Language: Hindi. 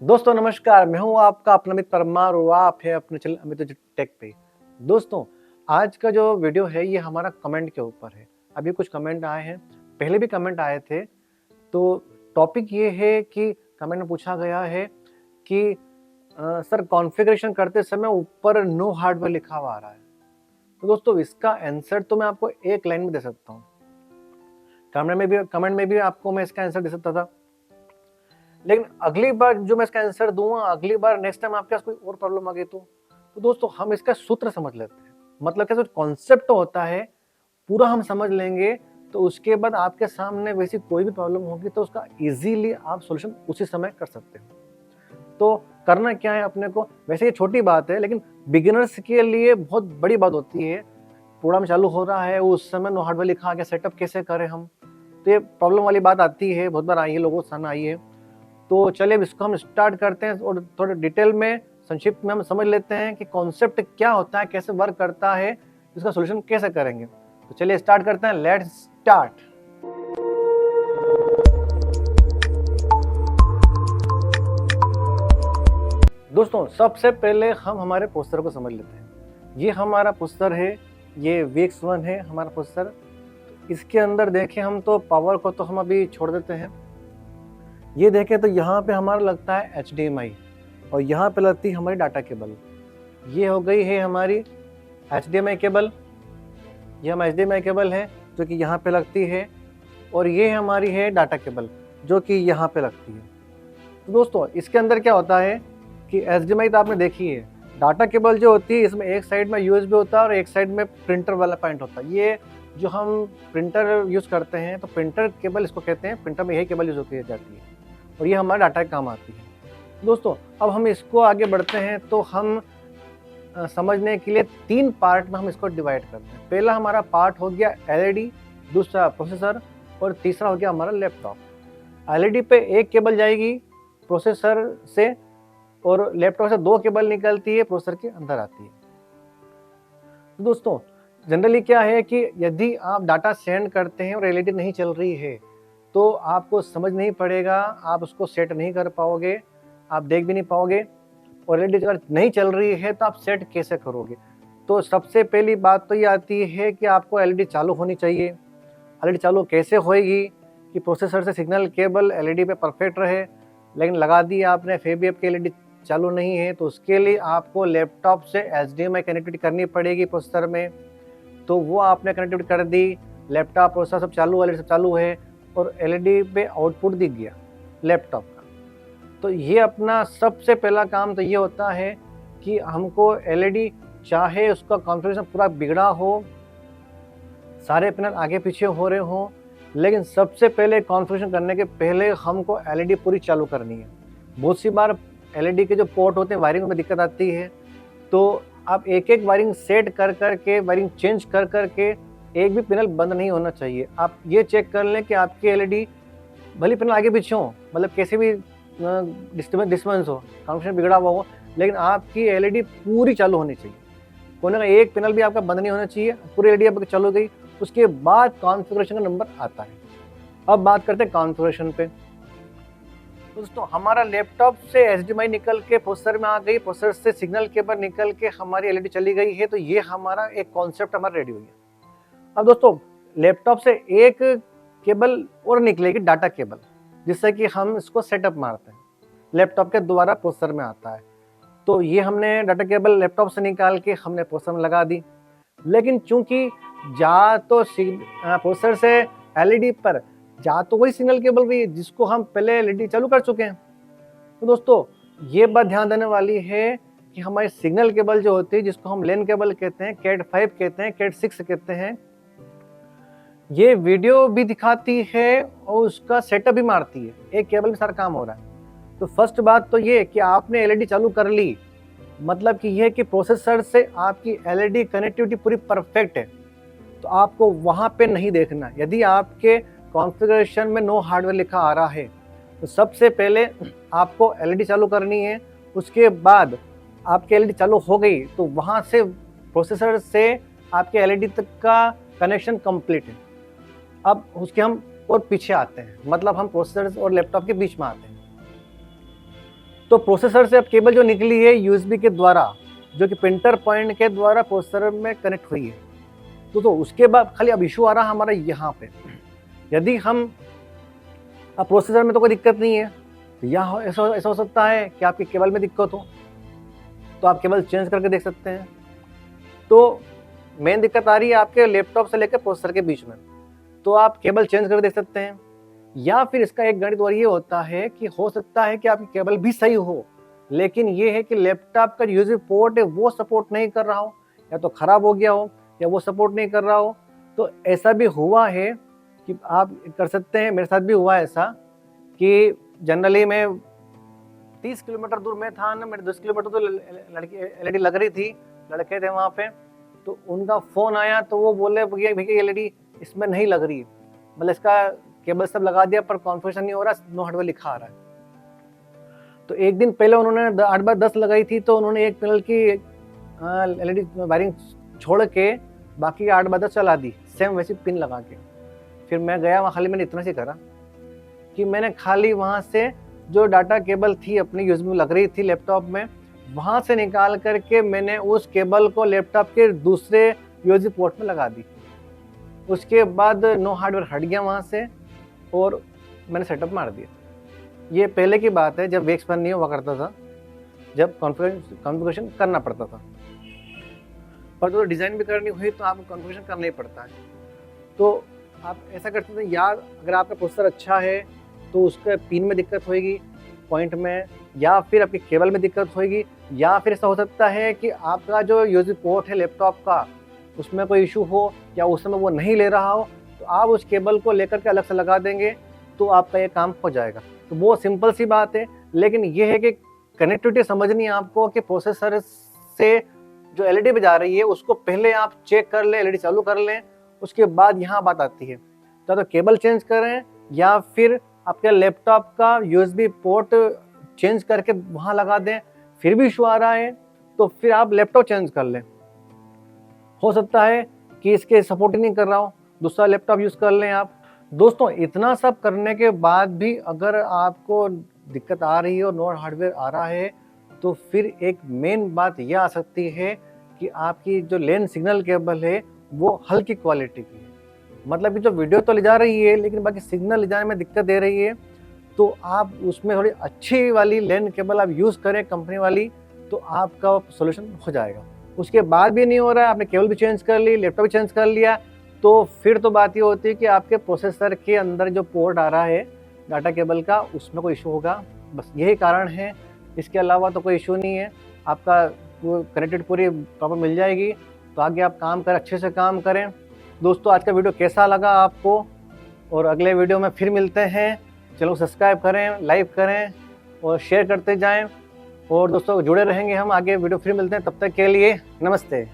दोस्तों नमस्कार, मैं हूं आपका अपना अमित परमार और आप है अपने चैनल अमित टेक पे। दोस्तों, आज का जो वीडियो है ये हमारा कमेंट के ऊपर है। अभी कुछ कमेंट आए हैं, पहले भी कमेंट आए थे। तो टॉपिक ये है कि कमेंट में पूछा गया है कि सर कॉन्फ़िगरेशन करते समय ऊपर नो हार्डवेयर लिखा हुआ आ रहा है। तो दोस्तों इसका आंसर तो मैं आपको एक लाइन में दे सकता हूँ। कमेंट में भी आपको मैं इसका आंसर दे सकता था। लेकिन अगली बार जो मैं इसका आंसर दूंगा, अगली बार नेक्स्ट टाइम आपके पास कोई और प्रॉब्लम आ गई तो दोस्तों हम इसका सूत्र समझ लेते हैं। मतलब कैसे कॉन्सेप्ट होता है पूरा हम समझ लेंगे, तो उसके बाद आपके सामने वैसी कोई भी प्रॉब्लम होगी तो उसका इजीली आप सॉल्यूशन उसी समय कर सकते हो। तो करना क्या है अपने को, वैसे ये छोटी बात है लेकिन बिगिनर्स के लिए बहुत बड़ी बात होती है। प्रोग्राम चालू हो रहा है, उस समय नो हार्डवेयर लिखा आ गया, सेटअप कैसे करें हम, तो ये प्रॉब्लम वाली बात आती है, बहुत बार आई है, लोगों को सामने आई है। तो चलिए अब इसको हम स्टार्ट करते हैं और थोड़ा डिटेल में संक्षिप्त में हम समझ लेते हैं कि कॉन्सेप्ट क्या होता है, कैसे वर्क करता है, इसका सॉल्यूशन कैसे करेंगे। तो चलिए स्टार्ट करते हैं, लेट्स स्टार्ट। दोस्तों सबसे पहले हम हमारे पोस्टर को समझ लेते हैं। ये हमारा पोस्टर है, ये VX1 है हमारा पोस्टर। इसके अंदर देखें हम तो पावर को तो हम अभी छोड़ देते हैं। ये देखें तो यहाँ पे हमारा लगता है HDMI और यहाँ पे लगती है हमारी डाटा केबल। ये हो गई है हमारी HDMI केबल, ये हम HDMI केबल है जो कि यहाँ पे लगती है, और ये हमारी है डाटा केबल जो कि यहाँ पे लगती है। तो दोस्तों इसके अंदर क्या होता है कि HDMI तो आपने देखी है, डाटा केबल जो होती है इसमें एक साइड में USB होता है और एक साइड में प्रिंटर वाला पॉइंट होता है। ये जो हम प्रिंटर यूज़ करते हैं तो प्रिंटर केबल इसको कहते हैं, प्रिंटर में यही केबल यूज़ होती जाती है और ये हमारे डाटा के काम आती है। दोस्तों अब हम इसको आगे बढ़ते हैं तो हम समझने के लिए 3 पार्ट में हम इसको डिवाइड करते हैं। पहला हमारा पार्ट हो गया LED, दूसरा प्रोसेसर और तीसरा हो गया हमारा लैपटॉप। LED पे एक केबल जाएगी प्रोसेसर से और लैपटॉप से 2 केबल निकलती है, प्रोसेसर के अंदर आती है। तो दोस्तों जनरली क्या है कि यदि आप डाटा सेंड करते हैं और LED नहीं चल रही है तो आपको समझ नहीं पड़ेगा, आप उसको सेट नहीं कर पाओगे, आप देख भी नहीं पाओगे। और LED अगर नहीं चल रही है तो आप सेट कैसे करोगे। तो सबसे पहली बात तो ये आती है कि आपको LED चालू होनी चाहिए। LED चालू कैसे होएगी कि प्रोसेसर से सिग्नल केबल LED पे परफेक्ट रहे, लेकिन लगा दी आपने फिर भी आपकी LED चालू नहीं है, तो उसके लिए आपको लैपटॉप से HDMI कनेक्टिविटी करनी पड़ेगी प्रोसेसर में। तो वो आपने कनेक्टिविटी कर दी, लैपटॉप प्रोसेसर सब चालू, LED सब चालू है और LED पे आउटपुट दिख गया लैपटॉप का। तो ये अपना सबसे पहला काम तो ये होता है कि हमको LED, चाहे उसका कॉन्फ़िगरेशन पूरा बिगड़ा हो, सारे पैनल आगे पीछे हो रहे हों, लेकिन सबसे पहले कॉन्फ़िगरेशन करने के पहले हमको LED पूरी चालू करनी है। बहुत सी बार LED के जो पोर्ट होते हैं वायरिंग में दिक्कत आती है, तो आप एक एक वायरिंग सेट कर कर के, वायरिंग चेंज कर कर के, एक भी पैनल बंद नहीं होना चाहिए। आप ये चेक कर लें कि आपकी LED भले पैनल आगे पीछे हो, मतलब कैसे भी डिस्टर्बेंस हो, कॉन्फ़िगरेशन बिगड़ा हुआ हो, लेकिन आपकी LED पूरी चालू होनी चाहिए। कोने का एक पैनल भी आपका बंद नहीं होना चाहिए, पूरी LED आपकी चालू हो गई, उसके बाद कॉन्फ़िगरेशन का नंबर आता है। अब बात करते हैं कॉन्फ़िगरेशन पे। दोस्तों हमारा लैपटॉप से HDMI निकल के प्रोसेसर में आ गई, प्रोसेसर से सिग्नल केबल निकल के हमारी LED चली गई है, तो ये हमारा एक कॉन्सेप्ट हमारा रेडी हो गया। अब दोस्तों लैपटॉप से एक केबल और निकलेगी, डाटा केबल, जिससे कि हम इसको सेटअप मारते हैं, लैपटॉप के द्वारा प्रोसेसर में आता है। तो ये हमने डाटा केबल लैपटॉप से निकाल के हमने प्रोसेसर में लगा दी। लेकिन चूंकि जा तो प्रोसेसर से LED पर जा तो वही सिग्नल केबल रही है जिसको हम पहले LED चालू कर चुके हैं। तो दोस्तों ये बात ध्यान देने वाली है कि हमारी सिग्नल केबल जो होती है, जिसको हम LAN केबल कहते हैं, CAT5 कहते हैं, CAT6 कहते हैं, ये वीडियो भी दिखाती है और उसका सेटअप भी मारती है, एक केबल में सारा काम हो रहा है। तो फर्स्ट बात तो ये कि आपने LED चालू कर ली, मतलब कि यह कि प्रोसेसर से आपकी LED कनेक्टिविटी पूरी परफेक्ट है, तो आपको वहां पे नहीं देखना। यदि आपके कॉन्फ़िगरेशन में नो हार्डवेयर लिखा आ रहा है तो सबसे पहले आपको LED चालू करनी है। उसके बाद आपकी LED चालू हो गई तो वहां से प्रोसेसर से आपके LED तक का कनेक्शन कंप्लीट है। अब उसके हम और पीछे आते हैं, मतलब हम प्रोसेसर और लैपटॉप के बीच में आते हैं। तो प्रोसेसर से अब केबल जो निकली है यूएसबी के द्वारा, जो कि प्रिंटर पॉइंट के द्वारा प्रोसेसर में कनेक्ट हुई है, तो उसके बाद खाली अब इशू आ रहा हमारा यहाँ पे। यदि हम अब प्रोसेसर में तो कोई दिक्कत नहीं है, तो यहाँ ऐसा हो सकता है कि आपकी केबल में दिक्कत हो, तो आप केबल चेंज करके देख सकते हैं। तो मेन दिक्कत आ रही है आपके लैपटॉप से लेकर प्रोसेसर के बीच में, तो आप केबल चेंज करके देख सकते हैं। या फिर इसका एक गणित और ये होता है कि हो सकता है कि आपकी केबल भी सही हो, लेकिन ये है कि लैपटॉप का यूएसबी पोर्ट है वो सपोर्ट नहीं कर रहा हो, या तो ख़राब हो गया हो या वो सपोर्ट नहीं कर रहा हो। तो ऐसा भी हुआ है कि आप कर सकते हैं, मेरे साथ भी हुआ है ऐसा कि जनरली मैं 30 किलोमीटर दूर में था ना, मेरे 10 किलोमीटर तो लड़की एलईडी लग रही थी, लड़के थे वहाँ पे, तो उनका फ़ोन आया तो वो बोले भैया एलईडी इसमें नहीं लग रही, मतलब इसका केबल सब लगा दिया पर कॉन्फ़िगरेशन नहीं हो रहा, नो हार्डवेयर लिखा आ रहा है। तो एक दिन पहले उन्होंने 8x10 लगाई थी, तो उन्होंने एक पैनल की एलईडी वायरिंग छोड़ के बाकी 8x10 चला दी, सेम वैसी पिन लगा के। फिर मैं गया वहाँ, खाली मैंने इतना सी करा कि मैंने खाली वहाँ से जो डाटा केबल थी अपनी यूएसबी में लग रही थी लैपटॉप में, वहाँ से निकाल करके मैंने उस केबल को लैपटॉप के दूसरे यूएसबी पोर्ट में लगा दी। उसके बाद नो हार्डवेयर हट गया वहाँ से और मैंने सेटअप मार दिया। ये पहले की बात है जब वेक्स नहीं हुआ करता था, जब कॉन्फ़िगरेशन करना पड़ता था, पर जो डिज़ाइन भी करनी हुई तो आपको कॉन्फ़िगरेशन करना ही पड़ता है। तो आप ऐसा कर सकते हैं, यार अगर आपका प्रोसेसर अच्छा है तो उसका पिन में दिक्कत होगी, पॉइंट में, या फिर आपकी केबल में दिक्कत होगी, या फिर ऐसा हो सकता है कि आपका जो यूएसबी पोर्ट है लैपटॉप का उसमें कोई इशू हो या उस समय वो नहीं ले रहा हो, तो आप उस केबल को लेकर के अलग से लगा देंगे तो आपका ये काम हो जाएगा। तो वो सिंपल सी बात है, लेकिन ये है कि कनेक्टिविटी समझनी है आपको कि प्रोसेसर से जो एलईडी पे जा रही है उसको पहले आप चेक कर लें, एलईडी चालू कर लें, उसके बाद यहाँ बात आती है तो केबल चेंज करें या फिर आपके लैपटॉप का यूएसबी पोर्ट चेंज करके वहाँ लगा दें। फिर भी इशू आ रहा है तो फिर आप लैपटॉप चेंज कर लें, हो सकता है कि इसके सपोर्ट ही नहीं कर रहा हो, दूसरा लैपटॉप यूज़ कर लें आप। दोस्तों इतना सब करने के बाद भी अगर आपको दिक्कत आ रही है और नो हार्डवेयर आ रहा है, तो फिर एक मेन बात यह आ सकती है कि आपकी जो लेन सिग्नल केबल है वो हल्की क्वालिटी की है, मतलब कि जो वीडियो तो ले जा रही है लेकिन बाकी सिग्नल ले जाने में दिक्कत दे रही है, तो आप उसमें थोड़ी अच्छी वाली लेन केबल आप यूज़ करें कंपनी वाली, तो आपका सोल्यूशन हो जाएगा। उसके बाद भी नहीं हो रहा है, आपने केबल भी चेंज कर ली, लैपटॉप भी चेंज कर लिया, तो फिर तो बात ये होती है कि आपके प्रोसेसर के अंदर जो पोर्ट आ रहा है डाटा केबल का उसमें कोई इशू होगा, बस यही कारण है। इसके अलावा तो कोई इशू नहीं है, आपका वो कनेक्टेड पूरी प्रॉपर मिल जाएगी, तो आगे आप काम करें, अच्छे से काम करें। दोस्तों आज का वीडियो कैसा लगा आपको, और अगले वीडियो में फिर मिलते हैं। चलो सब्सक्राइब करें, लाइक करें और शेयर करते जाएं, और दोस्तों जुड़े रहेंगे हम, आगे वीडियो फिर मिलते हैं, तब तक के लिए नमस्ते।